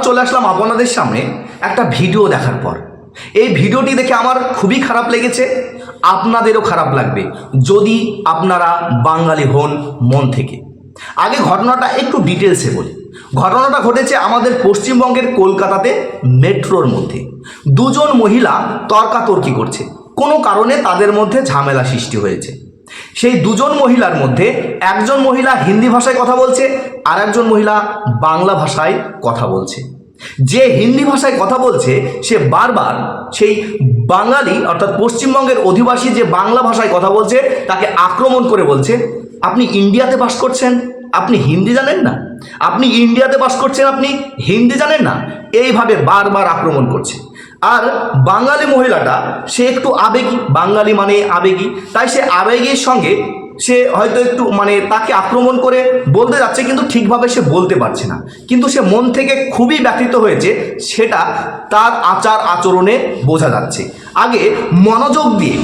চলে আসলাম আপনাদের সামনে একটা ভিডিও দেখার পর। এই ভিডিওটি দেখে আমার খুবই খারাপ লেগেছে, আপনাদেরও খারাপ লাগবে যদি আপনারা বাঙালি হন মন থেকে। আগে ঘটনাটা একটু ডিটেলসে বলি। ঘটনাটা ঘটেছে আমাদের পশ্চিমবঙ্গের কলকাতাতে মেট্রোর মধ্যে। দুজন মহিলা তর্কাতর্কি করছে, কোনো কারণে তাদের মধ্যে ঝামেলা সৃষ্টি হয়েছে। সেই দুজন মহিলার মধ্যে একজন মহিলা হিন্দি ভাষায় কথা বলছে, আর একজন মহিলা বাংলা ভাষায় কথা বলছে। যে হিন্দি ভাষায় কথা বলছে সে বারবার সেই বাঙালি অর্থাৎ পশ্চিমবঙ্গের অধিবাসী যে বাংলা ভাষায় কথা বলছে তাকে আক্রমণ করে বলছে, আপনি ইন্ডিয়াতে বাস করছেন, আপনি হিন্দি জানেন না, আপনি ইন্ডিয়াতে বাস করছেন, আপনি হিন্দি জানেন না, এইভাবে বারবার আক্রমণ করছে। আর বাঙালি মহিলাটা সে একটু আবেগী, বাঙালি মানে আবেগী, তাই সে আবেগের সঙ্গে সে হয়তো একটু তাকে আক্রমণ করে বলতে যাচ্ছে, কিন্তু ঠিকভাবে সে বলতে পারছে না, কিন্তু সে মন থেকে খুবই ব্যথিত হয়েছে, সেটা তার আচার আচরণে বোঝা যাচ্ছে। আগে মনোযোগ দিয়ে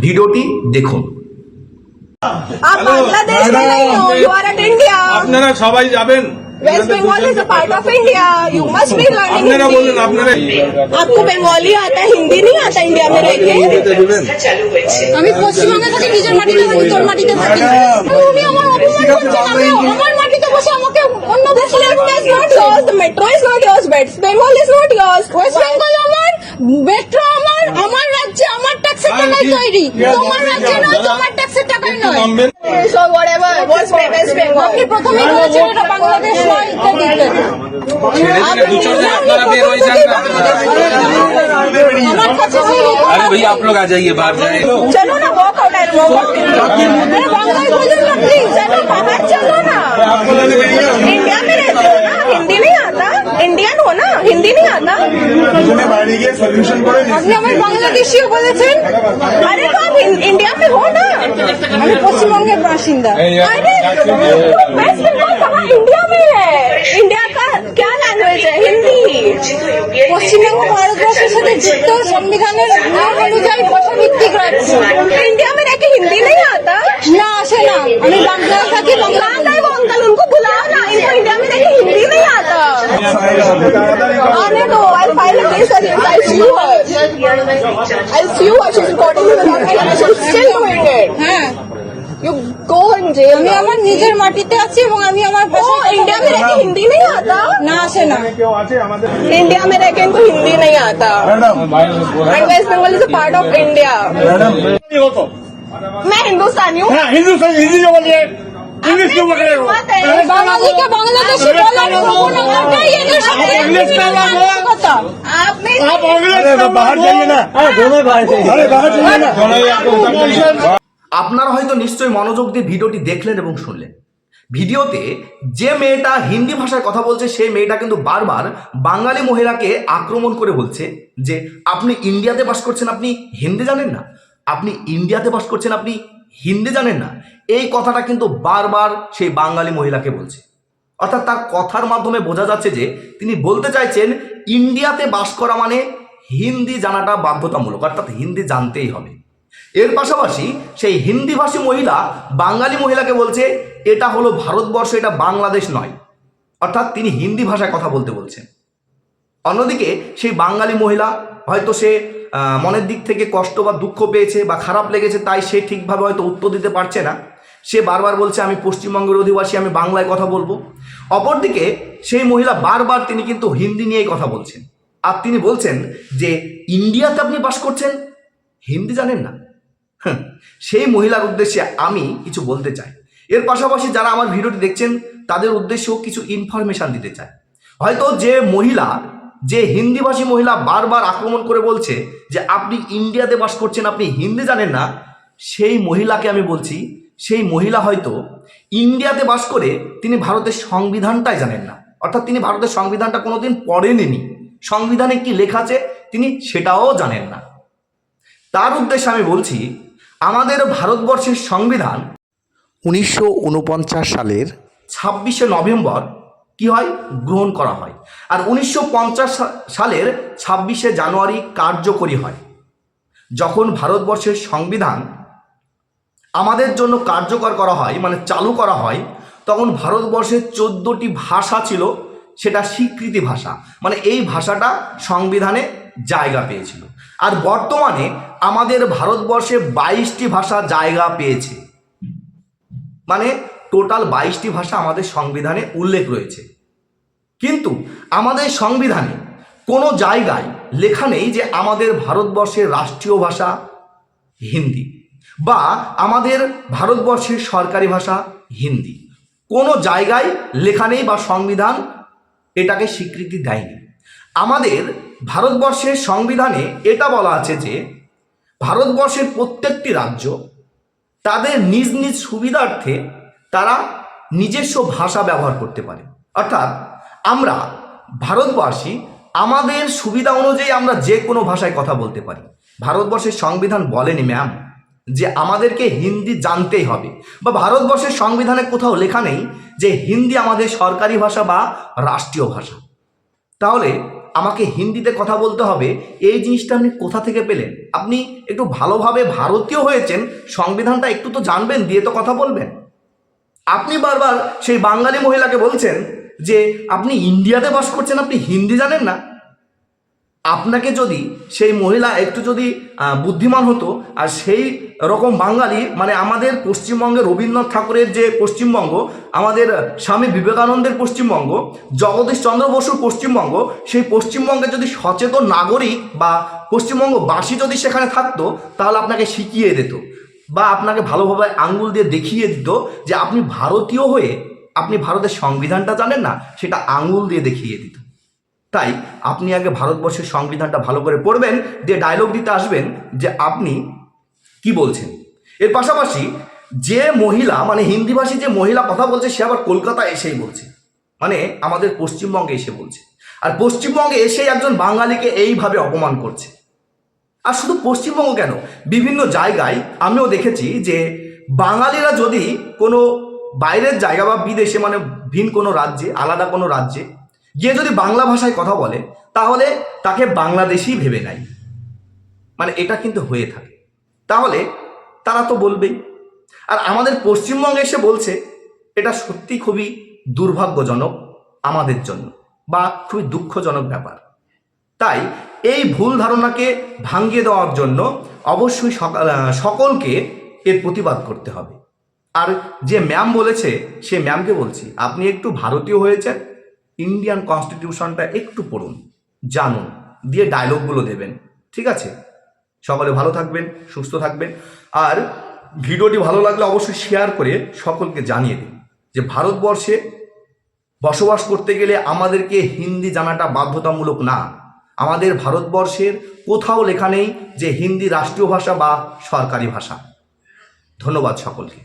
ভিডিওটি দেখুন। आप बांग्लादेश में नहीं हो, you are at India. আপনারা সবাই যাবেন। West Bengal is a part of India. You must be learning আপনারা বলুন, Hindi. আপনারা आपको बंगाली आता है, हिंदी नहीं आता इंडिया में रह के? আমি পশ্চিমবঙ্গে থাকি, নিজের মাটিতে থাকি, তোর মাটিতে থাকি না। উনি আমার অপমান করছেন, আমি আমার মাটিতে বসে আমাকে অন্য দেশে It's not yours. The metro is not yours. West Bengal is not yours. West Bengal আমার, মেট্রো আমার, আমার রাজ্যে আমার ট্যাক্সের টাকায় তৈরি, তোমার রাজ্যে নয়, তোমার ট্যাক্সের টাকায় নয়। নামবেন। So whatever. What's West Bengal? আপনি প্রথমেই বলেছেন এটা বাংলাদেশ নয়, ইত্যাদি ইত্যাদি। ছেড়ে দিলে দু চারজন আপনারা বের হয়ে যান না। আমার কাছে अरे भैया आप लोग आ जाइए, बाहर जाए। चलो ना, walk out and walk out. अरे बांग्ला बोलो ना प्लीज, चलो बाहर चलो ना। इंडिया में रहते हो ना, हिंदी नहीं आता? इंडियन हो ना, हिंदी नहीं आता? বাইরে গিয়ে সলিউশন করে আপনি আমার বাংলাদেশিও বলেছেন। अरे तो आप इंडिया में हो ना? আমি পশ্চিমবঙ্গের বাসিন্দা। अरे तो वेस्ट बंगाल कहाँ इंडिया में है? इंडिया का क्या लैंग्वेज है? हिंदी। পশ্চিমবঙ্গ ভারতবর্ষের সাথে যুক্ত, সংবিধানের নিয়ম অনুযায়ী ভাষাভিত্তিক রাজ্য। इंडिया में रह के हिंदी नहीं आता? না, আসে না। আমি বাংলায় থাকি, বাংলা बांग्ला है वो अंकल, उनको बुलाओ ना, इनको इंडिया में रह के हिंदी नहीं आता। आने दो, I'll file a case against her. I'll sue her. I'll sue her. She's recording me without my permission. Still doing it. হ্যাঁ, You go in jail. আমি আমার নিজের মাটিতে আছি এবং আমি আমার ओ, ভাষায় इंडिया में रह के हिंदी नहीं आता? না, আসে না। इंडिया में रह के इनको हिंदी नहीं आता। And West Bengal is a part of India. मैं हिंदुस्तानी हूँ। हिंदी जो बोलिए, इंग्लिश क्यों बोल रहे हो? বাঙালিকে বাংলাদেশি বলার প্রবণতাটাই এদের সাথে কথা। आपने बाहर जाइए ना, अरे बाहर जाइए ना। আপনারা হয়তো নিশ্চয়ই মনোযোগ দিয়ে ভিডিওটি দেখলেন এবং শুনলেন। ভিডিওতে যে মেয়েটা হিন্দি ভাষায় কথা বলছে সেই মেয়েটা কিন্তু বারবার বাঙালি মহিলাকে আক্রমণ করে বলছে যে আপনি ইন্ডিয়াতে বাস করছেন, আপনি হিন্দি জানেন না, আপনি ইন্ডিয়াতে বাস করছেন, আপনি হিন্দি জানেন না। এই কথাটা কিন্তু বারবার সেই বাঙালি মহিলাকে বলছে। অর্থাৎ তার কথার মাধ্যমে বোঝা যাচ্ছে যে তিনি বলতে চাইছেন ইন্ডিয়াতে বাস করা মানে হিন্দি জানাটা বাধ্যতামূলক, অর্থাৎ হিন্দি জানতেই হবে। এর পাশাপাশি সেই হিন্দিভাষী মহিলা বাঙালি মহিলাকে বলছে এটা হলো ভারতবর্ষ, এটা বাংলাদেশ নয়, অর্থাৎ তিনি হিন্দি ভাষায় কথা বলতে বলছেন। অন্যদিকে সেই বাঙালি মহিলা হয়তো সে মনের দিক থেকে কষ্ট বা দুঃখ পেয়েছে বা খারাপ লেগেছে, তাই সে ঠিকভাবে হয়তো উত্তর দিতে পারছে না। সে বারবার বলছে আমি পশ্চিমবঙ্গের অধিবাসী, আমি বাংলায় কথা বলবো। অপরদিকে সেই মহিলা বারবার তিনি কিন্তু হিন্দি নিয়েই কথা বলছেন, আর তিনি বলছেন যে ইন্ডিয়াতে আপনি বাস করছেন, হিন্দি জানেন না। সেই মহিলার উদ্দেশ্যে আমি কিছু বলতে চাই। এর পাশাপাশি যারা আমার ভিডিওটি দেখছেন তাদের উদ্দেশ্যেও কিছু ইনফরমেশান দিতে চাই। হয়তো যে মহিলা, যে হিন্দিভাষী মহিলা বারবার আক্রমণ করে বলছে যে আপনি ইন্ডিয়াতে বাস করছেন, আপনি হিন্দি জানেন না, সেই মহিলাকে আমি বলছি সেই মহিলা হয়তো ইন্ডিয়াতে বাস করে তিনি ভারতের সংবিধানটাই জানেন না, অর্থাৎ তিনি ভারতের সংবিধানটা কোনোদিন পড়েননি, সংবিধানে কি লেখা আছে তিনি সেটাও জানেন না। তার উদ্দেশ্যে আমি বলছি আমাদের ভারতবর্ষের সংবিধান 1949 সালের 26শে নভেম্বর কি হয় গ্রহণ করা হয়, আর 1950 সালের 26শে জানুয়ারি কার্যকরী হয়। যখন ভারতবর্ষের সংবিধান আমাদের জন্য কার্যকর করা হয়, চালু করা হয়, তখন ভারতবর্ষের 14টি ভাষা ছিল, সেটা স্বীকৃতি ভাষা, মানে এই ভাষাটা সংবিধানে জায়গা পেয়েছিল। আর বর্তমানে আমাদের ভারতবর্ষে 22টি ভাষা জায়গা পেয়েছে, মানে টোটাল 22টি ভাষা আমাদের সংবিধানে উল্লেখ রয়েছে। কিন্তু আমাদের সংবিধানে কোনো জায়গায় লেখা নেই যে আমাদের ভারতবর্ষের রাষ্ট্রীয় ভাষা হিন্দি বা আমাদের ভারতবর্ষের সরকারি ভাষা হিন্দি। কোনো জায়গায় লেখা নেই বা সংবিধান এটাকে স্বীকৃতি দেয়নি। আমাদের ভারতবর্ষের সংবিধানে এটা বলা আছে যে ভারতবর্ষের প্রত্যেকটি রাজ্য তাদের নিজ নিজ সুবিধার্থে তারা নিজস্ব ভাষা ব্যবহার করতে পারে। অর্থাৎ আমরা ভারতবাসী আমাদের সুবিধা অনুযায়ী আমরা যে কোনো ভাষায় কথা বলতে পারি। ভারতবর্ষের সংবিধান বলেনি ম্যাম যে আমাদেরকে হিন্দি জানতেই হবে, বা ভারতবর্ষের সংবিধানে কোথাও লেখা নেই যে হিন্দি আমাদের সরকারি ভাষা বা রাষ্ট্রীয় ভাষা। তাহলে আমাকে হিন্দিতে কথা বলতে হবে, এই জিনিসটা আপনি কোথা থেকে পেলেন? আপনি একটু ভালোভাবে ভারতীয় হয়েছেন, সংবিধানটা একটু তো জানবেন, দিয়ে তো কথা বলবেন। আপনি বারবার সেই বাঙালি মহিলাকে বলছেন যে আপনি ইন্ডিয়াতে বাস করছেন, আপনি হিন্দি জানেন না। আপনাকে যদি সেই মহিলা একটু যদি বুদ্ধিমান হতো, আর সেই রকম বাঙালি মানে আমাদের পশ্চিমবঙ্গে রবীন্দ্রনাথ ঠাকুরের যে পশ্চিমবঙ্গ, আমাদের স্বামী বিবেকানন্দের পশ্চিমবঙ্গ, জগদীশ চন্দ্র বসুর পশ্চিমবঙ্গ, সেই পশ্চিমবঙ্গে যদি সচেতন নাগরিক বা পশ্চিমবঙ্গবাসী যদি সেখানে থাকতো, তাহলে আপনাকে শিখিয়ে দিত বা আপনাকে ভালোভাবে আঙ্গুল দিয়ে দেখিয়ে দিত যে আপনি ভারতীয় হয়ে আপনি ভারতের সংবিধানটা জানেন না, সেটা আঙ্গুল দিয়ে দেখিয়ে দিত। তাই আপনি আগে ভারতবর্ষের সংবিধানটা ভালো করে পড়বেন, দিয়ে ডায়লগ দিতে আসবেন যে আপনি কি বলছেন। এর পাশাপাশি যে মহিলা মানে হিন্দিভাষী যে মহিলা কথা বলছে, সে আবার কলকাতায় এসেই বলছে, মানে আমাদের পশ্চিমবঙ্গে এসে বলছে, আর পশ্চিমবঙ্গে এসে একজন বাঙালিকে এইভাবে অপমান করছে। আর শুধু পশ্চিমবঙ্গ কেন, বিভিন্ন জায়গায় আমিও দেখেছি যে বাঙালিরা যদি কোনো বাইরের জায়গা বা বিদেশে মানে ভিন কোনো রাজ্যে, আলাদা কোনো রাজ্যে গিয়ে যদি বাংলা ভাষায় কথা বলে, তাহলে তাকে বাংলাদেশি ভেবে নেয়, মানে এটা কিন্তু হয়ে থাকে। তাহলে তারা তো বলবেই। আর আমাদের পশ্চিমবঙ্গে এসে বলছে, এটা সত্যি খুবই দুর্ভাগ্যজনক আমাদের জন্য, বা খুবই দুঃখজনক ব্যাপার। তাই এই ভুল ধারণাকে ভাঙিয়ে দেওয়ার জন্য অবশ্যই সকলকে এর প্রতিবাদ করতে হবে। আর যে ম্যাম বলেছে, সে ম্যামকে বলছি, আপনি একটু ভারতীয় হয়েছেন, ইন্ডিয়ান কনস্টিটিউশনটা একটু পড়ুন, জানুন, দিয়ে ডায়লগগুলো দেবেন, ঠিক আছে? সকলে ভালো থাকবেন, সুস্থ থাকবেন। আর ভিডিওটি ভালো লাগলে অবশ্যই শেয়ার করে সকলকে জানিয়ে দিন যে ভারতবর্ষে বসবাস করতে গেলে আমাদেরকে হিন্দি জানাটা বাধ্যতামূলক না। আমাদের ভারতবর্ষের কোথাও লেখা নেই যে হিন্দি রাষ্ট্রীয় ভাষা বা সরকারি ভাষা। ধন্যবাদ সকলকে।